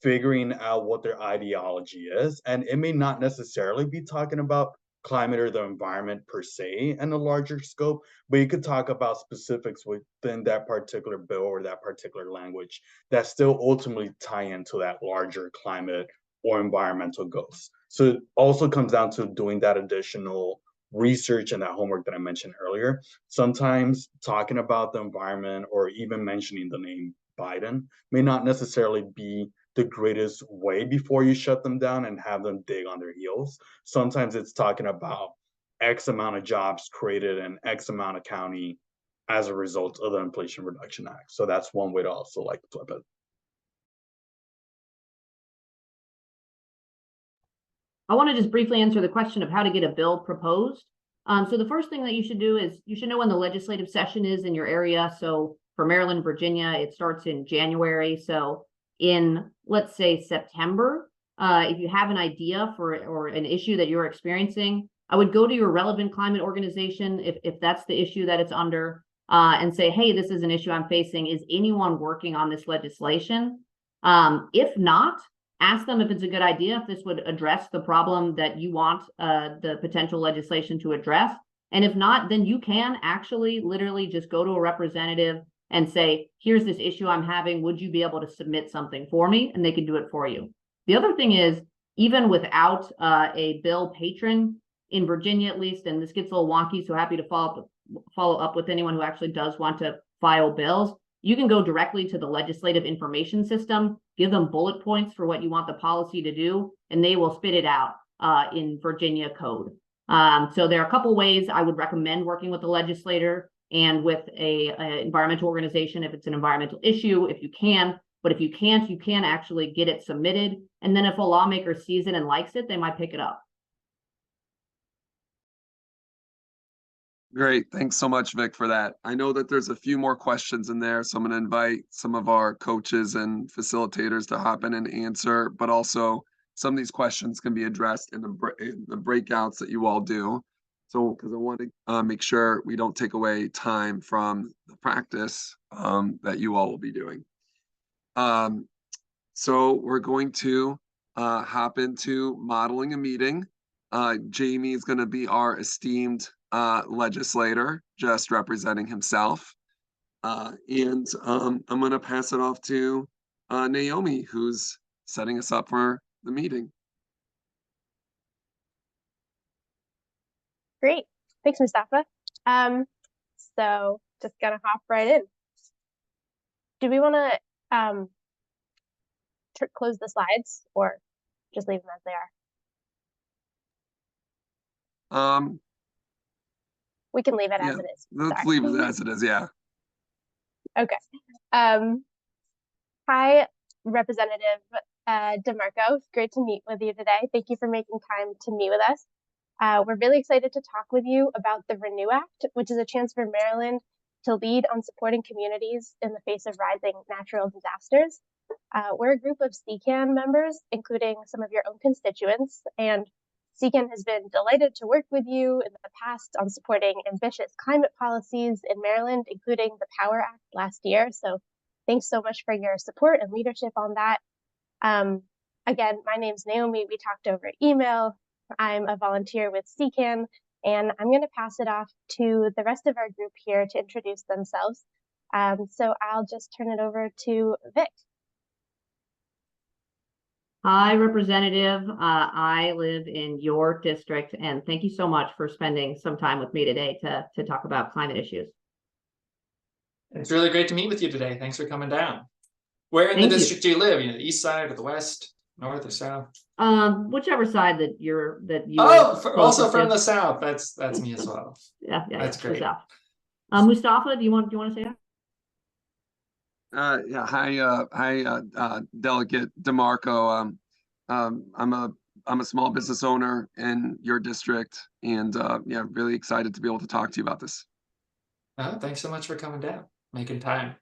figuring out what their ideology is, and it may not necessarily be talking about climate or the environment per se in a larger scope, but you could talk about specifics within that particular bill or that particular language that still ultimately tie into that larger climate or environmental goals. So it also comes down to doing that additional research and that homework that I mentioned earlier. Sometimes talking about the environment or even mentioning the name Biden may not necessarily be the greatest way before you shut them down and have them dig on their heels. Sometimes it's talking about X amount of jobs created in X amount of county as a result of the Inflation Reduction Act. So that's one way to also like flip it. I want to just briefly answer the question of how to get a bill proposed. So the first thing that you should do is you should know when the legislative session is in your area. So for Maryland, Virginia, it starts in January. So in, let's say, September, if you have an idea for or an issue that you're experiencing, I would go to your relevant climate organization if that's the issue that it's under, and say, hey, this is an issue I'm facing. Is anyone working on this legislation? If not, ask them if it's a good idea, if this would address the problem that you want the potential legislation to address. And if not, then you can actually literally just go to a representative and say, here's this issue I'm having. Would you be able to submit something for me? And they can do it for you. The other thing is, even without a bill patron in Virginia, at least, and this gets a little wonky, so happy to follow up with anyone who actually does want to file bills. You can go directly to the legislative information system, give them bullet points for what you want the policy to do, and they will spit it out in Virginia code. So there are a couple ways I would recommend working with the legislator and with a environmental organization if it's an environmental issue, if you can. But if you can't, you can actually get it submitted. And then if a lawmaker sees it and likes it, they might pick it up. Great. Thanks so much, Vic, for that. I know that there's a few more questions in there, so I'm going to invite some of our coaches and facilitators to hop in and answer, but also some of these questions can be addressed in the breakouts that you all do. So, because I want to make sure we don't take away time from the practice that you all will be doing. So we're going to hop into modeling a meeting. Jamie is going to be our esteemed legislator, just representing himself. And I'm going to pass it off to Naomi, who's setting us up for the meeting. Great. Thanks, Mustafa. So just gonna hop right in. Do we want to close the slides or just leave them as they are? We can leave it as it is. Let's leave it as it is, yeah. Okay. Hi, Representative DeMarco. Great to meet with you today. Thank you for making time to meet with us. We're really excited to talk with you about the ReNew Act, which is a chance for Maryland to lead on supporting communities in the face of rising natural disasters. We're a group of CCAN members, including some of your own constituents, and CCAN has been delighted to work with you in the past on supporting ambitious climate policies in Maryland, including the Power Act last year. So thanks so much for your support and leadership on that. Again, my name's Naomi. We talked over email. I'm a volunteer with CCAN, and I'm going to pass it off to the rest of our group here to introduce themselves. So I'll just turn it over to Vic. Hi, Representative. I live in your district, and thank you so much for spending some time with me today to talk about climate issues. It's really great to meet with you today. Thanks for coming down. Where in the district do you live? You know, the east side or the west, north or south? Whichever side that you're also from the south. That's me as well. Yeah, that's great. South. Mustafa, do you want to say that? Yeah, hi, Delegate DeMarco. I'm a small business owner in your district, and yeah, really excited to be able to talk to you about this. Thanks so much for coming down, making time.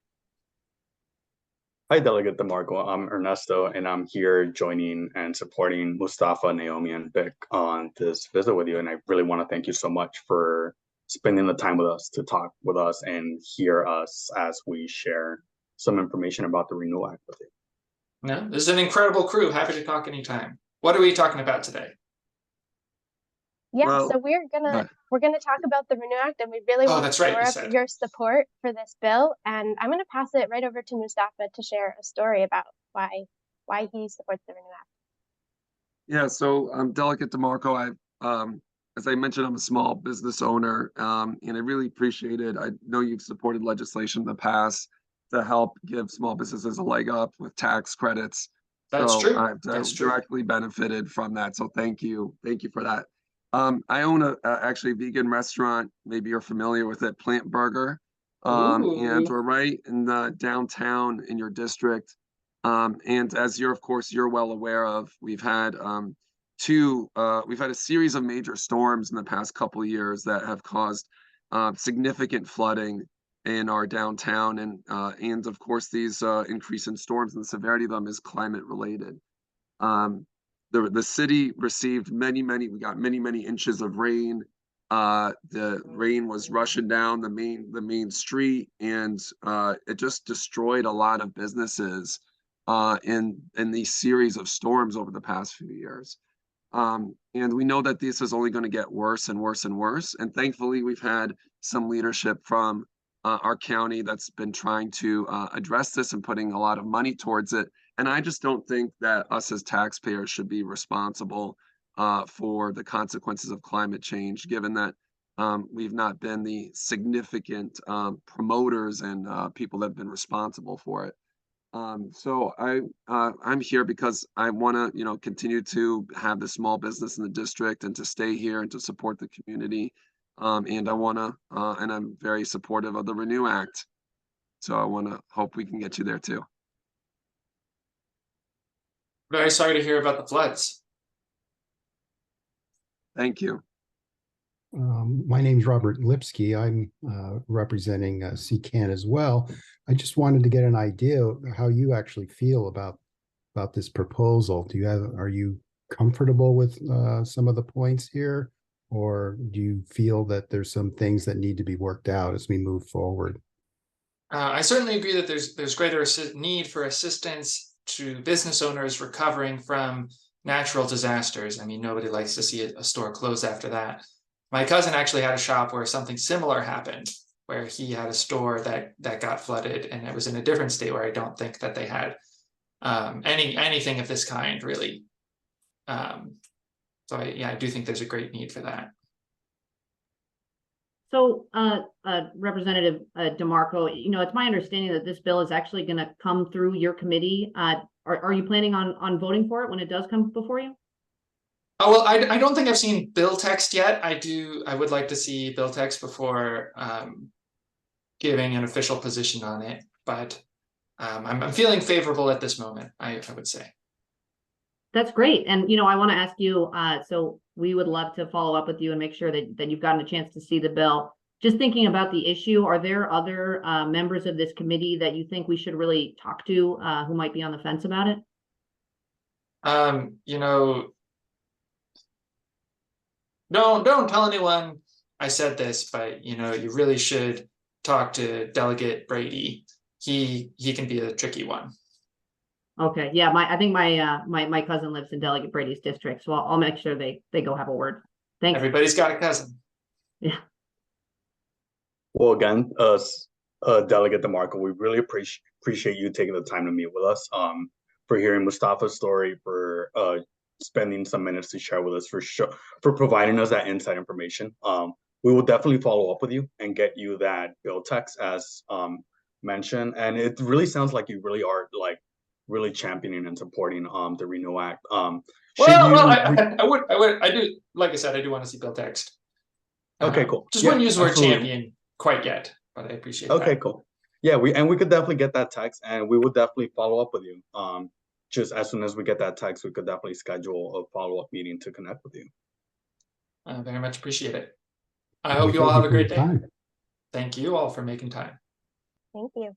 Hi, Delegate DeMarco. I'm Ernesto, and I'm here joining and supporting Mustafa, Naomi, and Vic on this visit with you. And I really want to thank you so much for spending the time with us to talk with us and hear us as we share some information about the ReNew Act with you. No, this is an incredible crew. Happy to talk anytime. What are we talking about today? Yeah, Well, so we're gonna talk about the Renew Act, and we really Oh, want that's to right, you shore up said. your support for this bill. And I'm gonna pass it right over to Mustafa to share a story about why he supports the Renew Act. Yeah, so Delegate DeMarco, as I mentioned, I'm a small business owner, and I really appreciate it. I know you've supported legislation in the past to help give small businesses a leg up with tax credits. That's So true. I've That's true. directly benefited from that. So thank you for that. I own a actually vegan restaurant. Maybe you're familiar with it, Plant Burger, and Ooh. we're right in the downtown in your district. And as of course, you're well aware of, we've had we've had a series of major storms in the past couple of years that have caused significant flooding in our downtown, and of course, these increase in storms and the severity of them is climate related. The city received we got many inches of rain. The rain was rushing down the main street, and it just destroyed a lot of businesses in these series of storms over the past few years. And we know that this is only going to get worse and worse and worse. And thankfully, we've had some leadership from our county that's been trying to address this and putting a lot of money towards it. And I just don't think that us as taxpayers should be responsible for the consequences of climate change, given that we've not been the significant promoters and people that have been responsible for it. So I'm here because I want to, continue to have the small business in the district and to stay here and to support the community. And I want to, and I'm very supportive of the Renew Act. So I want to hope we can get you there too. Very sorry to hear about the floods. Thank you. My name's Robert Lipsky. I'm representing CCAN as well. I just wanted to get an idea of how you actually feel about this proposal. Are you comfortable with some of the points here, or do you feel that there's some things that need to be worked out as we move forward? I certainly agree that there's greater need for assistance to business owners recovering from natural disasters. I mean, nobody likes to see a store close after that. My cousin actually had a shop where something similar happened, where he had a store that got flooded, and it was in a different state where I don't think that they had anything of this kind really. So I do think there's a great need for that. So, Representative DeMarco, it's my understanding that this bill is actually going to come through your committee. Are you planning on voting for it when it does come before you? Oh, well, I don't think I've seen bill text yet. I would like to see bill text before giving an official position on it, but I'm feeling favorable at this moment, I would say. That's great. And, I want to ask you, so we would love to follow up with you and make sure that you've gotten a chance to see the bill. Just thinking about the issue, are there other members of this committee that you think we should really talk to who might be on the fence about it? Don't tell anyone I said this, but you really should talk to Delegate Brady. He can be a tricky one. Okay, yeah, I think my cousin lives in Delegate Brady's district, so I'll make sure they go have a word. Thanks. Everybody's got a cousin. Yeah. Well, again, Delegate DeMarco, we really appreciate you taking the time to meet with us. For hearing Mustafa's story, for spending some minutes to share with us, for providing us that inside information. We will definitely follow up with you and get you that bill text as mentioned. And it really sounds like you really are really championing and supporting the Renew Act. I do, like I said, I do want to see bill text. Okay, cool. Just wouldn't use the word champion quite yet, but I appreciate that. Okay, cool. Yeah, we could definitely get that text, and we would definitely follow up with you. Just as soon as we get that text, we could definitely schedule a follow-up meeting to connect with you. I very much appreciate it. I hope you all have a great day. Thank you all for making time. Thank you.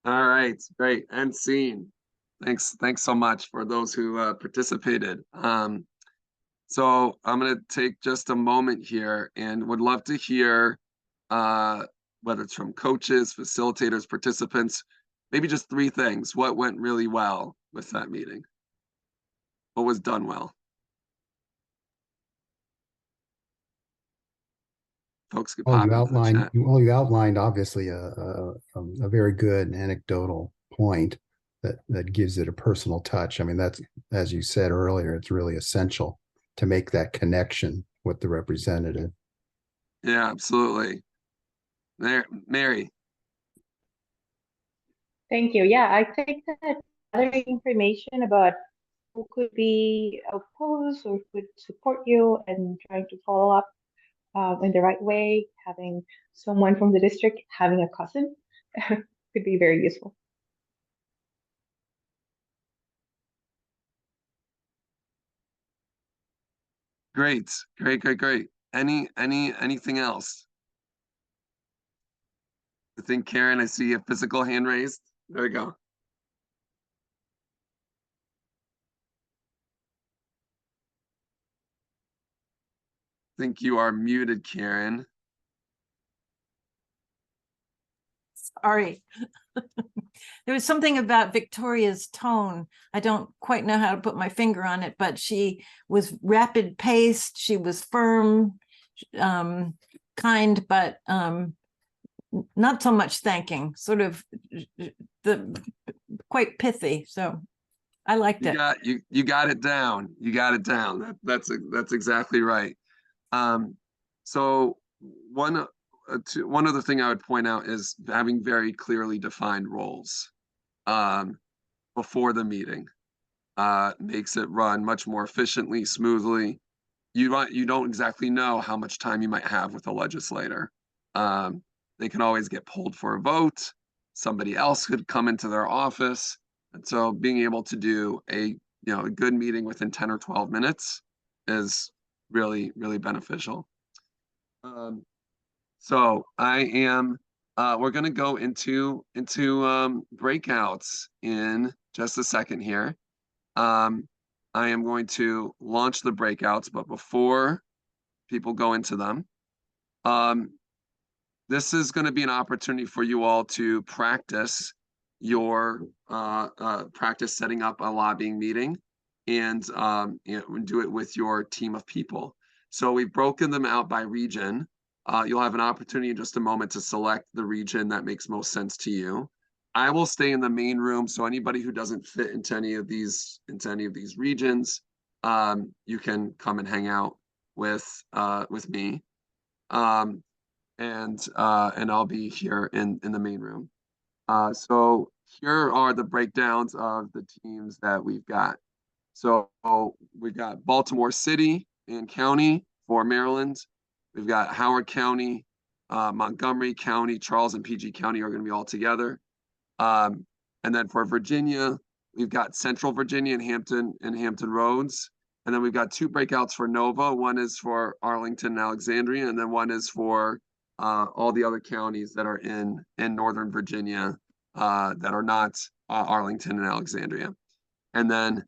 All right, great. End scene. Thanks so much for those who participated. So I'm going to take just a moment here and would love to hear whether it's from coaches, facilitators, participants, maybe just 3 things. What went really well with that meeting? done well? Folks could Well, pop you into the outlined, chat. well, you outlined obviously a very good anecdotal point that gives it a personal touch. I mean, that's, as you said earlier, it's really essential to make that connection with the representative. Yeah, absolutely. There, Mary. Thank you. Yeah, I think that gathering information about who could be opposed or could support you and trying to follow up in the right way, having someone from the district, having a cousin could be very useful. Great, great. Anything else? I think Karen, I see a physical hand raised. There we go. I think you are muted, Karen. Sorry. There was something about Victoria's tone. I don't quite know how to put my finger on it, but she was rapid paced. She was firm, kind, but not so much thanking, sort of quite pithy. So I liked it. You got it down. You got it down. That's exactly right. So one other thing I would point out is having very clearly defined roles before the meeting makes it run much more efficiently, smoothly. You don't exactly know how much time you might have with a legislator. They can always get pulled for a vote. Somebody else could come into their office. And so being able to do a good meeting within 10 or 12 minutes is really, really beneficial. So we're going to go into breakouts in just a second here. I am going to launch the breakouts, but before people go into them, this is going to be an opportunity for you all to practice practice setting up a lobbying meeting and do it with your team of people. So we've broken them out by region. You'll have an opportunity in just a moment to select the region that makes most sense to you. I will stay in the main room, so anybody who doesn't fit into any of these regions, you can come and hang out with me, and I'll be here in the main room. So here are the breakdowns of the teams that we've got. So we've got Baltimore City and County for Maryland. We've got Howard County, Montgomery County, Charles and PG County are going to be all together. And then for Virginia, we've got Central Virginia and Hampton Roads. And then we've got two breakouts for Nova. One is for Arlington and Alexandria, and then one is for all the other counties that are in Northern Virginia that are not Arlington and Alexandria. And then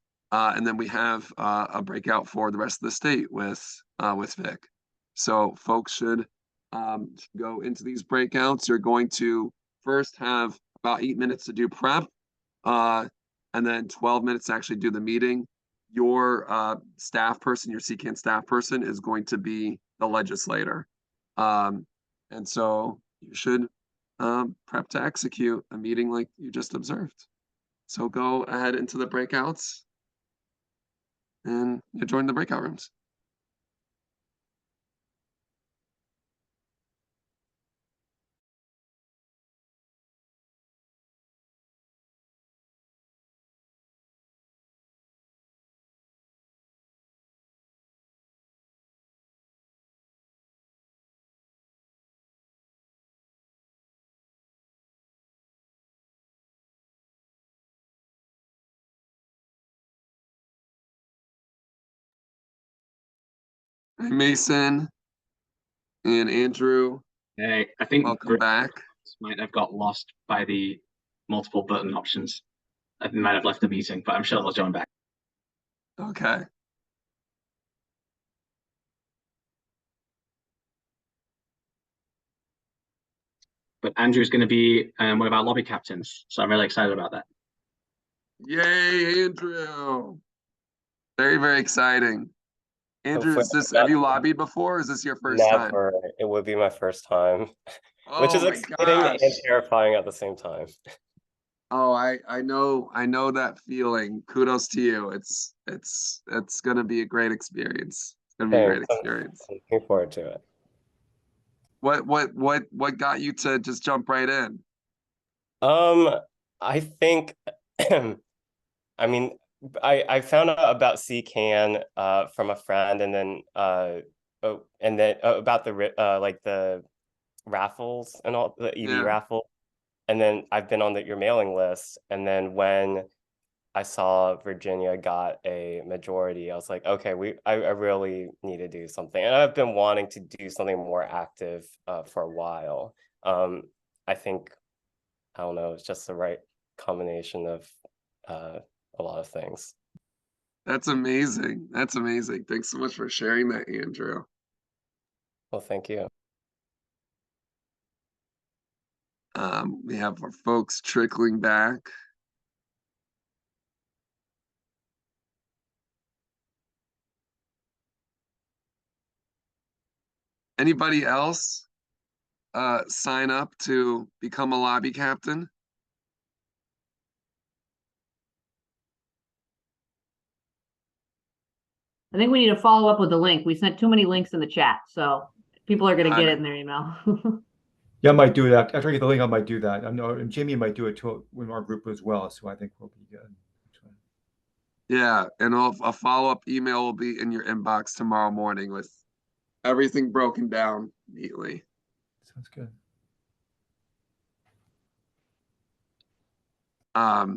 we have a breakout for the rest of the state with Vic. So folks should go into these breakouts. You're going to first have about 8 minutes to do prep, and then 12 minutes to actually do the meeting. Your staff person, your CCAN staff person, is going to be the legislator. And so you should prep to execute a meeting like you just observed. So go ahead into the breakouts and you join the breakout rooms. Mason and Andrew. Hey, I think welcome back. Might have got lost by the multiple button options. I might have left the meeting, but I'm sure they'll join back. Okay. But Andrew's going to be one of our lobby captains, so I'm really excited about that. Yay, Andrew! Very, very exciting. Andrew, Hopefully have you not lobbied before, or is this your first time? never. It would be my first time, which Oh is my exciting gosh. and terrifying at the same time. Oh, I know that feeling. Kudos to you. It's gonna be a great experience. It's gonna be a great Thanks. experience. I'm looking forward to it. What got you to just jump right in? I think, I mean, I found out about CCAN from a friend, and then about the like the raffles and all, the EV Yeah. raffle, and then I've been on your mailing list, and then when I saw Virginia got a majority, I was like, okay, I really need to do something, and I've been wanting to do something more active for a while. I think, I don't know, it's just the right combination of a lot of things. That's amazing. That's amazing. Thanks so much for sharing that, Andrew. Well, thank you. We have our folks trickling back. Anybody else sign up to become a lobby captain? I think we need to follow up with the link. We sent too many links in the chat, so people are going to get it in their email. Yeah, I might do that. After I get the link, I might do that. I know, and Jimmy might do it too with our group as well. So I think we'll be good. Yeah, and a follow-up email will be in your inbox tomorrow morning with everything broken down neatly. Sounds good. All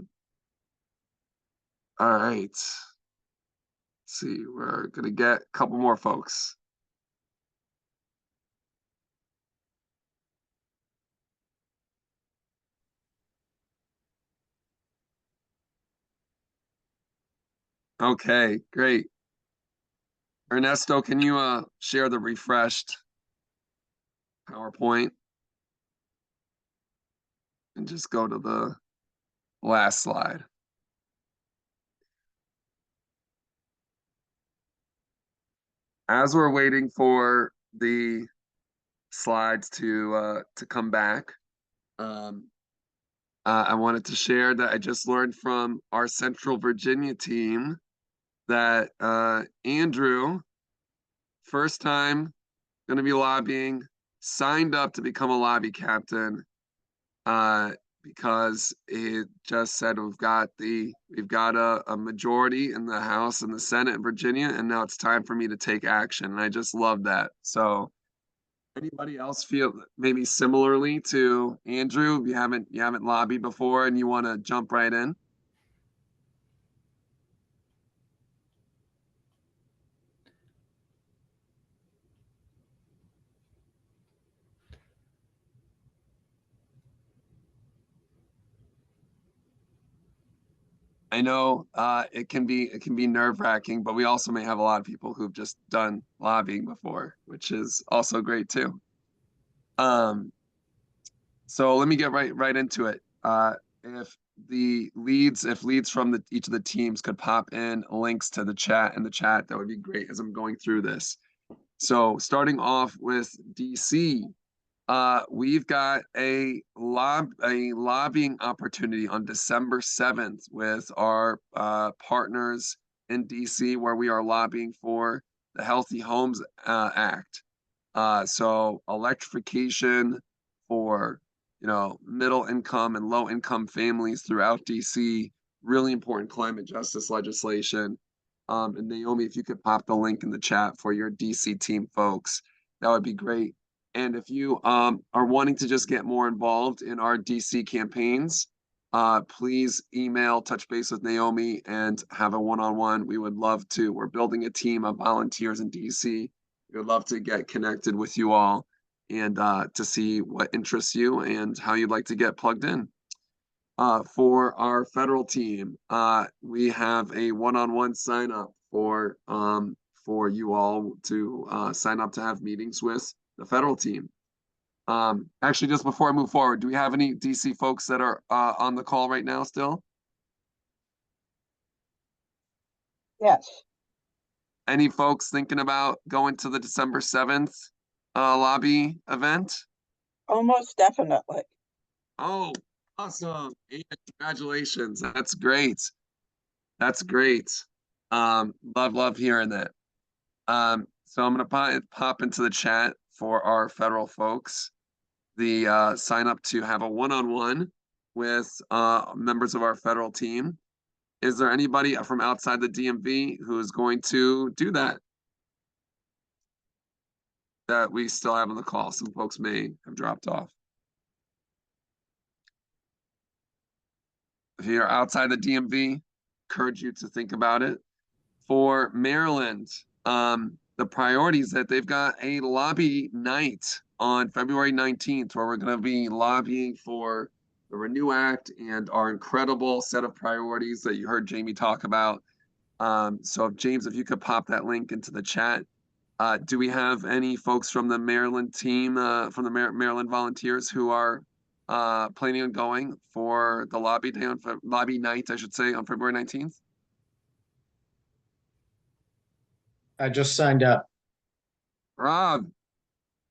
right. Let's see, we're gonna get a couple more folks. Okay, great. Ernesto, can you share the refreshed PowerPoint? And just go to the last slide. As we're waiting for the slides to come back, I wanted to share that I just learned from our Central Virginia team that Andrew, first time going to be lobbying, signed up to become a lobby captain because it just said we've got a majority in the House and the Senate in Virginia, and now it's time for me to take action. And I just love that. So anybody else feel maybe similarly to Andrew? If you haven't lobbied before and you want to jump right in? I know it can be nerve-wracking, but we also may have a lot of people who've just done lobbying before, which is also great too. So let me get right into it. If leads from each of the teams could pop in links to the chat that would be great as I'm going through this. So starting off with DC, we've got a lobbying opportunity on December 7th with our partners in DC, where we are lobbying for the Healthy Homes Act. So electrification for middle income and low income families throughout DC. Really important climate justice legislation. And Naomi, if you could pop the link in the chat for your DC team folks, that would be great. And if you are wanting to just get more involved in our DC campaigns, please touch base with Naomi and have a one-on-one. We would love to. We're building a team of volunteers in DC. We would love to get connected with you all and to see what interests you and how you'd like to get plugged in. For our federal team, we have a one-on-one sign up for you all to sign up to have meetings with the federal team. Actually, just before I move forward, do we have any DC folks that are on the call right now still? Yes. Any folks thinking about going to the December 7th lobby event? Almost definitely. Oh, awesome. And congratulations. That's great. That's great. Love hearing that. So I'm gonna pop into the chat for our federal folks the sign up to have a one-on-one with members of our federal team. Is there anybody from outside the DMV who is going to do that? That we still have on the call. Some folks may have dropped off. If you're outside the DMV, encourage you to think about it. For Maryland, the priorities that they've got a lobby night on February 19th, where we're going to be lobbying for the Renew Act and our incredible set of priorities that you heard Jamie talk about. So James, if you could pop that link into the chat. Do we have any folks from the Maryland team, from the Maryland volunteers who are planning on going for the lobby day lobby night, I should say, on February 19th? I just signed up. Rob,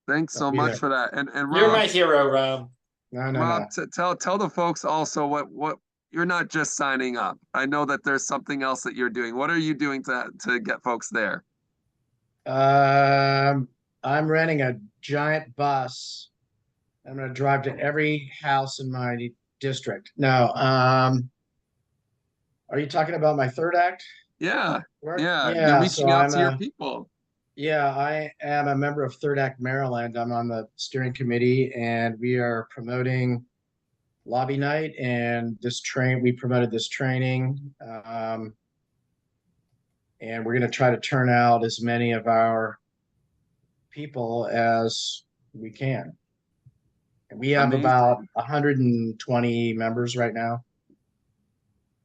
thanks so I'll be much there. for that. And Rob, You're my hero, Rob. No. Rob, tell the folks also what you're not just signing up. I know that there's something else that you're doing. What are you doing to get folks there? I'm renting a giant bus. I'm going to drive to every house in my district. No. Are you talking about my third act? Yeah. Work? Yeah. Yeah, You're reaching so out I'm to your people. Yeah, I am a member of Third Act Maryland. I'm on the steering committee, and we are promoting lobby night and we promoted this training. And we're going to try to turn out as many of our people as we can. And we have about 120 members right now.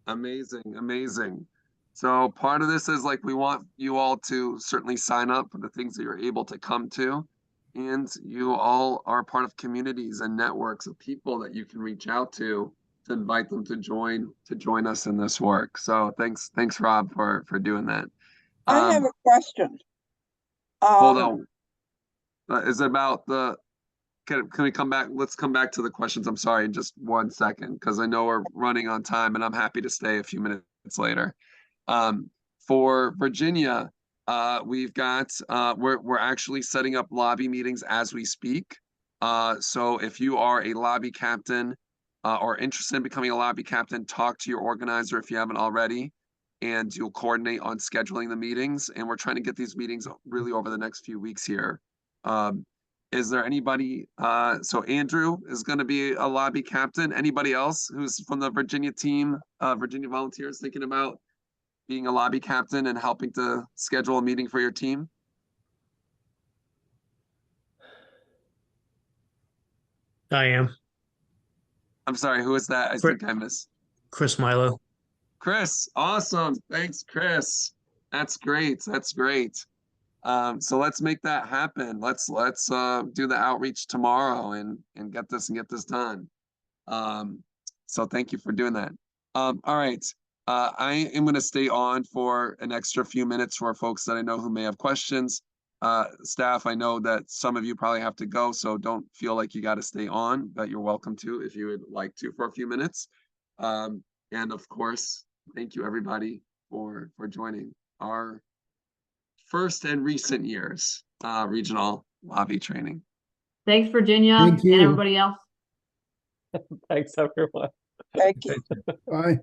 Amazing. So part of this is like, we want you all to certainly sign up for the things that you're able to come to. And you all are part of communities and networks of people that you can reach out to invite them to join us in this work. So thanks Rob for doing that. I have a question. Hold on. Is it about can we come back? Let's come back to the questions. I'm sorry, in just 1 second, because I know we're running on time and I'm happy to stay a few minutes later. For Virginia, we've got, we're actually setting up lobby meetings as we speak. So if you are a lobby captain or interested in becoming a lobby captain, talk to your organizer if you haven't already, and you'll coordinate on scheduling the meetings. And we're trying to get these meetings really over the next few weeks here. Is there anybody, so Andrew is going to be a lobby captain. Anybody else who's from the Virginia team, Virginia volunteers, thinking about being a lobby captain and helping to schedule a meeting for your team? I am. I'm sorry, who is that? I think I missed. Chris Milo. Chris, awesome. Thanks, Chris. That's great. So let's make that happen. Let's do the outreach tomorrow and get this done. So thank you for doing that. All right. I am going to stay on for an extra few minutes for folks that I know who may have questions. Staff, I know that some of you probably have to go, so don't feel like you got to stay on, but you're welcome to if you would like to for a few minutes. And of course, thank you everybody for joining our first and recent years regional lobby training. Thanks, Virginia, Thank you. and everybody else. Thanks, everyone. Thank you. Bye.